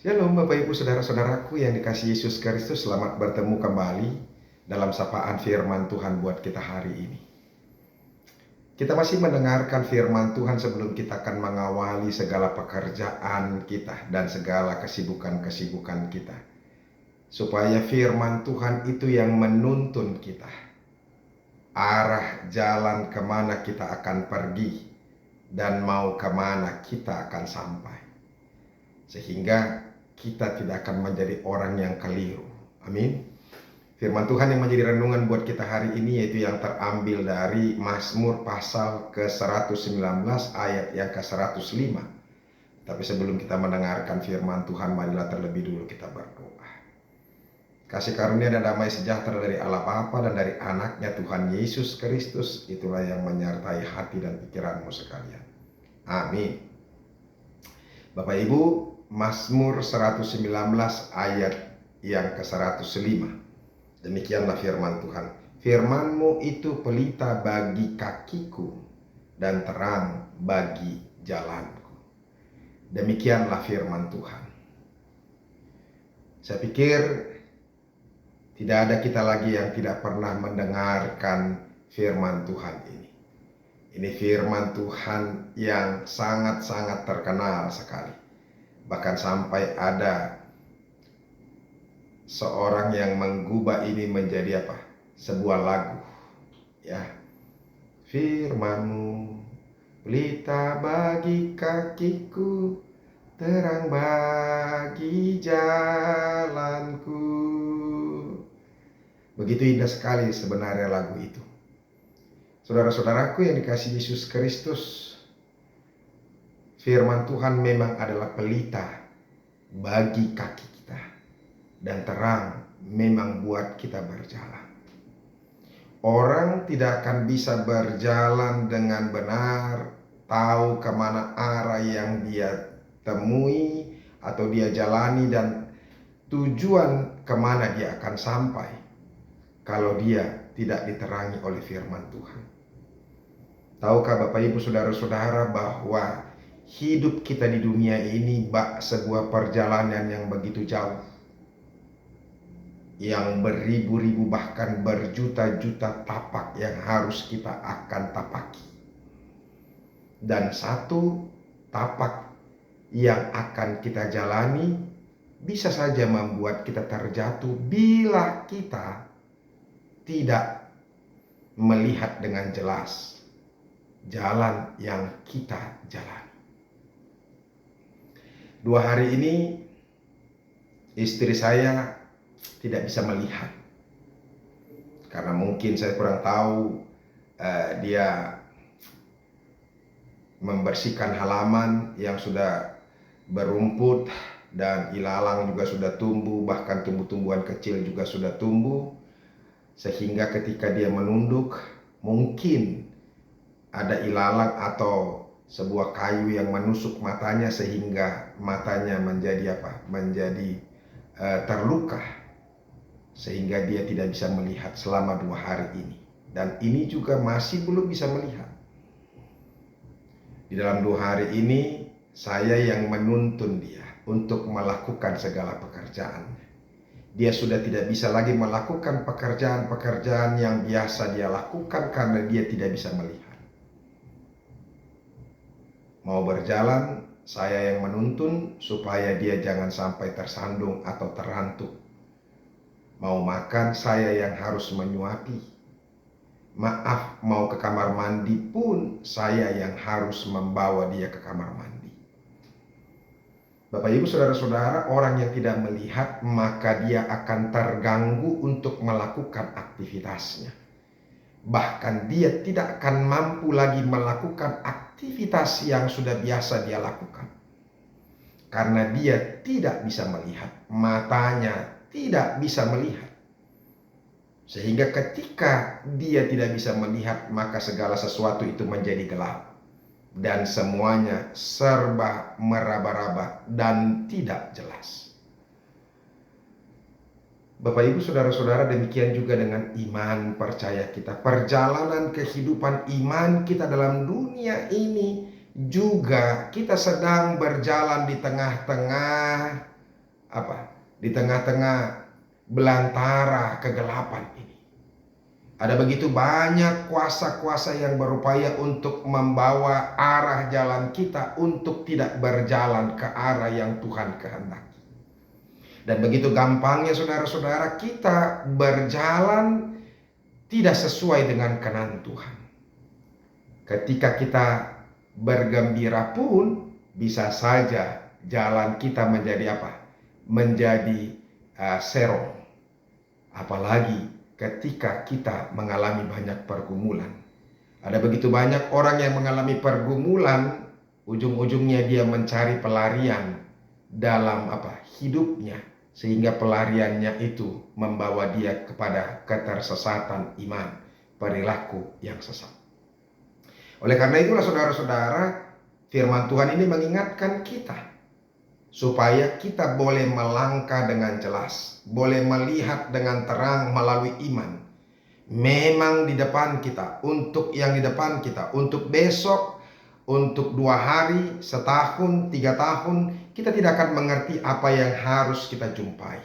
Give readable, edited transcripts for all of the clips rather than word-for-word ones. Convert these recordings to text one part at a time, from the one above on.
Shalom Bapak Ibu Saudara-saudaraku yang dikasihi Yesus Kristus, selamat bertemu kembali dalam sapaan firman Tuhan buat kita hari ini. Kita masih mendengarkan firman Tuhan sebelum kita akan mengawali segala pekerjaan kita dan segala kesibukan-kesibukan kita. Supaya firman Tuhan itu yang menuntun kita, arah jalan kemana kita akan pergi dan mau kemana kita akan sampai. Sehingga kita tidak akan menjadi orang yang keliru. Amin. Firman Tuhan yang menjadi renungan buat kita hari ini yaitu yang terambil dari Mazmur pasal ke-119 ayat yang ke-105. Tapi sebelum kita mendengarkan firman Tuhan, marilah terlebih dulu kita berdoa. Kasih karunia dan damai sejahtera dari Allah Bapa dan dari anaknya Tuhan Yesus Kristus, itulah yang menyertai hati dan pikiranmu sekalian. Amin. Bapak Ibu, Mazmur 119 ayat yang ke-105. Demikianlah firman Tuhan. Firman-Mu itu pelita bagi kakiku dan terang bagi jalanku. Demikianlah firman Tuhan. Saya pikir tidak ada kita lagi yang tidak pernah mendengarkan firman Tuhan ini. Ini firman Tuhan yang sangat-sangat terkenal sekali. Bahkan sampai ada seorang yang menggubah ini menjadi apa? Sebuah lagu. Ya. Firman-Mu pelita bagi kakiku, terang bagi jalanku. Begitu indah sekali sebenarnya lagu itu. Saudara-saudaraku yang dikasihi Yesus Kristus, firman Tuhan memang adalah pelita bagi kaki kita dan terang memang buat kita berjalan. Orang tidak akan bisa berjalan dengan benar, tahu kemana arah yang dia temui atau dia jalani dan tujuan kemana dia akan sampai kalau dia tidak diterangi oleh firman Tuhan. Tahukah Bapak Ibu Saudara-saudara bahwa hidup kita di dunia ini sebuah perjalanan yang begitu jauh, yang beribu-ribu bahkan berjuta-juta tapak yang harus kita akan tapaki. Dan satu tapak yang akan kita jalani bisa saja membuat kita terjatuh bila kita tidak melihat dengan jelas jalan yang kita jalani. 2 hari ini istri saya tidak bisa melihat karena mungkin saya kurang tahu, dia membersihkan halaman yang sudah berumput dan ilalang juga sudah tumbuh, bahkan tumbuh-tumbuhan kecil juga sudah tumbuh, sehingga ketika dia menunduk mungkin ada ilalang atau sebuah kayu yang menusuk matanya sehingga matanya menjadi terluka, sehingga dia tidak bisa melihat selama 2 hari ini. Dan ini juga masih belum bisa melihat. Di dalam 2 hari ini saya yang menuntun dia untuk melakukan segala pekerjaan. Dia sudah tidak bisa lagi melakukan pekerjaan-pekerjaan yang biasa dia lakukan karena dia tidak bisa melihat. Mau berjalan, saya yang menuntun supaya dia jangan sampai tersandung atau terantuk. Mau makan, saya yang harus menyuapi. Maaf, mau ke kamar mandi pun saya yang harus membawa dia ke kamar mandi. Bapak Ibu Saudara-saudara, orang yang tidak melihat maka dia akan terganggu untuk melakukan aktivitasnya. Bahkan dia tidak akan mampu lagi melakukan aktivitas yang sudah biasa dia lakukan. Karena dia tidak bisa melihat, matanya tidak bisa melihat. Sehingga ketika dia tidak bisa melihat, maka segala sesuatu itu menjadi gelap. Dan semuanya serba meraba-raba dan tidak jelas. Bapak Ibu Saudara-saudara, demikian juga dengan iman percaya kita. Perjalanan kehidupan iman kita dalam dunia ini juga kita sedang berjalan di tengah-tengah di tengah-tengah belantara kegelapan ini. Ada begitu banyak kuasa-kuasa yang berupaya untuk membawa arah jalan kita untuk tidak berjalan ke arah yang Tuhan kehendaki. Dan begitu gampangnya saudara-saudara kita berjalan tidak sesuai dengan kenan Tuhan. Ketika kita bergembira pun bisa saja jalan kita menjadi menjadi serong. Apalagi ketika kita mengalami banyak pergumulan. Ada begitu banyak orang yang mengalami pergumulan, ujung-ujungnya dia mencari pelarian dalam hidupnya, sehingga pelariannya itu membawa dia kepada ketersesatan iman, perilaku yang sesat. Oleh karena itulah saudara-saudara, firman Tuhan ini mengingatkan kita supaya kita boleh melangkah dengan jelas, boleh melihat dengan terang melalui iman. Memang di depan kita, untuk yang di depan kita, untuk besok, untuk 2 hari, setahun, 3 tahun, kita tidak akan mengerti apa yang harus kita jumpai.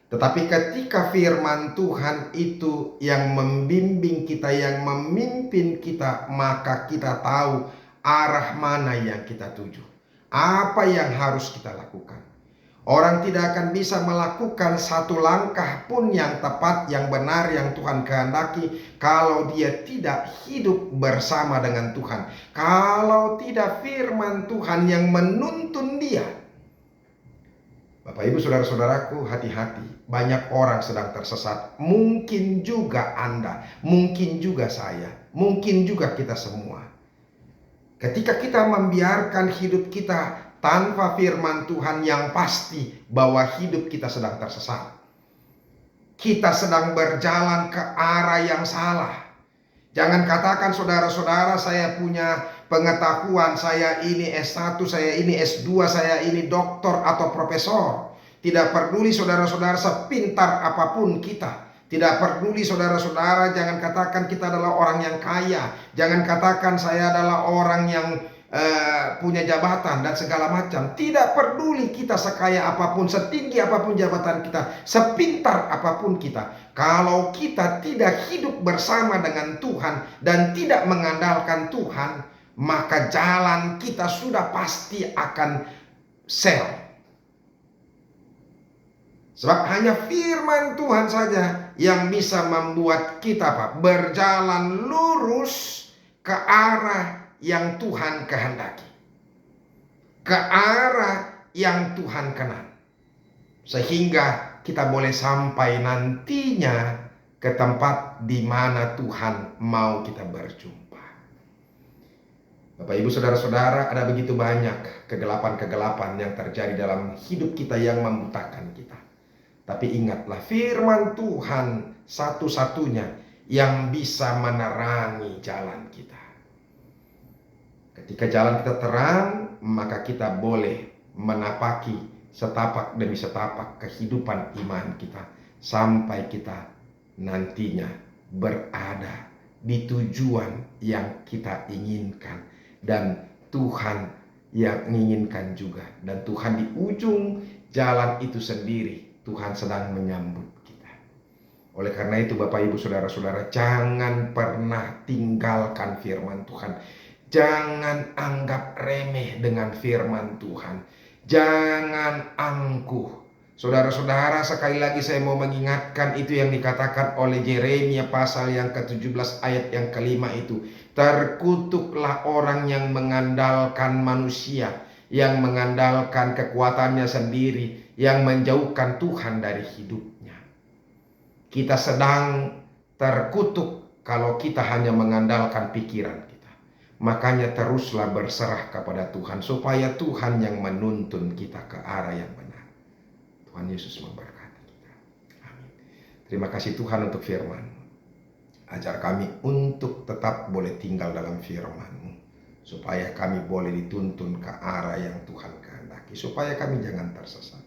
Tetapi ketika firman Tuhan itu yang membimbing kita, yang memimpin kita, maka kita tahu arah mana yang kita tuju. Apa yang harus kita lakukan? Orang tidak akan bisa melakukan satu langkah pun yang tepat, yang benar, yang Tuhan kehendaki kalau dia tidak hidup bersama dengan Tuhan. Kalau tidak firman Tuhan yang menuntun dia. Bapak Ibu saudara-saudaraku, hati-hati. Banyak orang sedang tersesat. Mungkin juga Anda, mungkin juga saya, mungkin juga kita semua. Ketika kita membiarkan hidup kita tanpa firman Tuhan yang pasti bahwa hidup kita sedang tersesat. Kita sedang berjalan ke arah yang salah. Jangan katakan saudara-saudara saya punya pengetahuan, saya ini S1, saya ini S2, saya ini doktor atau profesor. Tidak peduli saudara-saudara sepintar apapun kita. Tidak peduli saudara-saudara, jangan katakan kita adalah orang yang kaya. Jangan katakan saya adalah orang yang punya jabatan dan segala macam. Tidak peduli kita sekaya apapun, setinggi apapun jabatan kita, sepintar apapun kita. Kalau kita tidak hidup bersama dengan Tuhan dan tidak mengandalkan Tuhan, maka jalan kita sudah pasti akan sel. Sebab hanya firman Tuhan saja yang bisa membuat kita berjalan lurus ke arah yang Tuhan kehendaki, ke arah yang Tuhan kenal, sehingga kita boleh sampai nantinya ke tempat di mana Tuhan mau kita berjumpa. Bapak Ibu saudara-saudara, ada begitu banyak kegelapan-kegelapan yang terjadi dalam hidup kita yang membutakan kita. Tapi ingatlah, firman Tuhan satu-satunya yang bisa menerangi jalan kita. Ketika jalan kita terang, maka kita boleh menapaki setapak demi setapak kehidupan iman kita, sampai kita nantinya berada di tujuan yang kita inginkan, dan Tuhan yang menginginkan juga. Dan Tuhan di ujung jalan itu sendiri, Tuhan sedang menyambut kita. Oleh karena itu Bapak Ibu saudara-saudara, jangan pernah tinggalkan firman Tuhan. Jangan anggap remeh dengan firman Tuhan. Jangan angkuh. Saudara-saudara, sekali lagi saya mau mengingatkan itu yang dikatakan oleh Yeremia pasal yang ke-17 ayat yang kelima itu. Terkutuklah orang yang mengandalkan manusia, yang mengandalkan kekuatannya sendiri, yang menjauhkan Tuhan dari hidupnya. Kita sedang terkutuk kalau kita hanya mengandalkan pikiran kita. Makanya teruslah berserah kepada Tuhan, supaya Tuhan yang menuntun kita ke arah yang benar. Tuhan Yesus memberkati kita. Amin. Terima kasih Tuhan untuk firman. Ajar kami untuk tetap boleh tinggal dalam firman-Mu, supaya kami boleh dituntun ke arah yang Tuhan kehendaki, supaya kami jangan tersesat.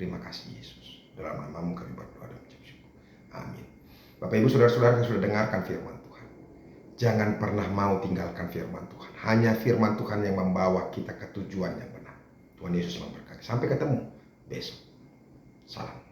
Terima kasih Yesus. Dalam nama-Mu kami berdoa dan mengucap syukur. Amin. Bapak Ibu saudara-saudara yang sudah dengarkan firman Tuhan, jangan pernah mau tinggalkan firman Tuhan. Hanya firman Tuhan yang membawa kita ke tujuan yang benar. Tuhan Yesus memberkati. Sampai ketemu besok. Salam.